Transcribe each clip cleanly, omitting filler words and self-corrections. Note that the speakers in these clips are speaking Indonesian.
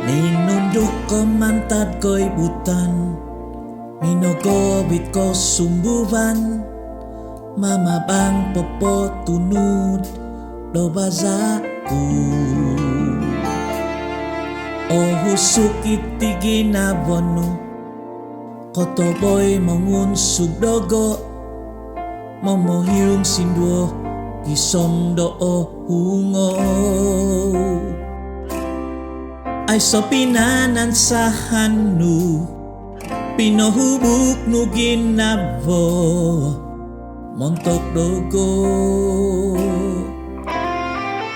Ninunduk ko mantad ko'y butan, minogobit ko sumbuban, mamabang popo tunod do bazaku. O husukit ti ginabonu, kotoboy mongun sugdogo, momohirung sindwo gisondo o hungo. Ay so pinanan sa hanu, pinohubuk nu ginabo, montok dogo.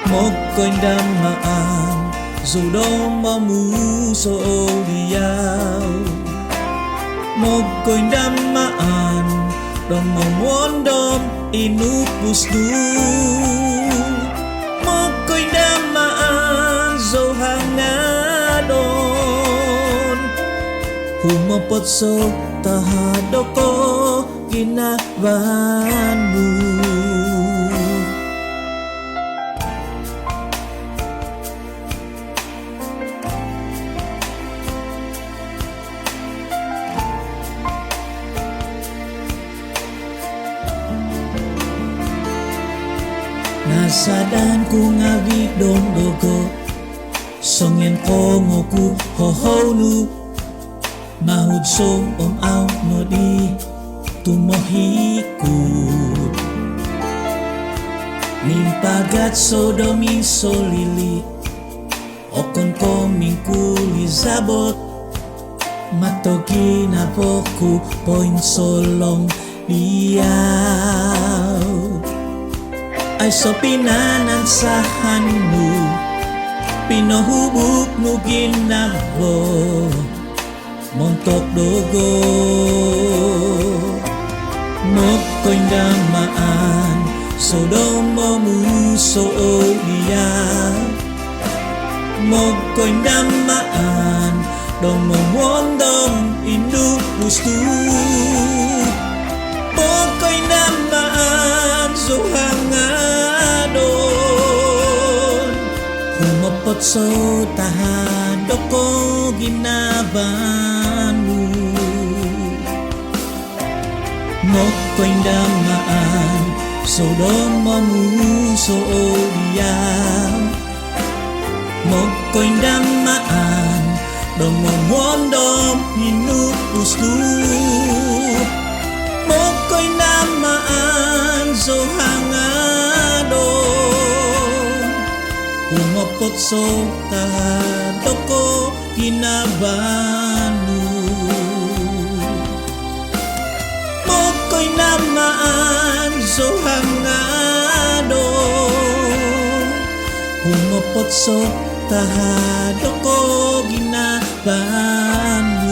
Moko'y damaan, zudong mamuso diyaw. Moko'y damaan, dong mamondom inupus du. Moko'y damaan, zohangadon. Humopot so tahado ko ginabahan mo. Nasadan ko nga bidong dogo, songyan ko ngoku hohonu, mahudso aw no di tumohikut. Mimpagat sodomi solili, okon ko mingkuli zabot, matogi na boku poin solong diyaw. Ay so pinanan sa hanu, pinohubuk nu ginabo, montok dogo. Moko'y damaan, sodom momuso dia. Moko'y damaan, dong momondong induk pustu. Moko'y damaan, zohangadon. Humopot so tahado ko ginabanu. Moko'y damaan, sodom mamuso dia. Moko'y damaan, dong momondom inupus tu. Moko'y damaan, zohangadon. Humopot so tahado ko ginabanu. Moko'y damaan, zohangadon. Humopot so tahado ko ginabanu.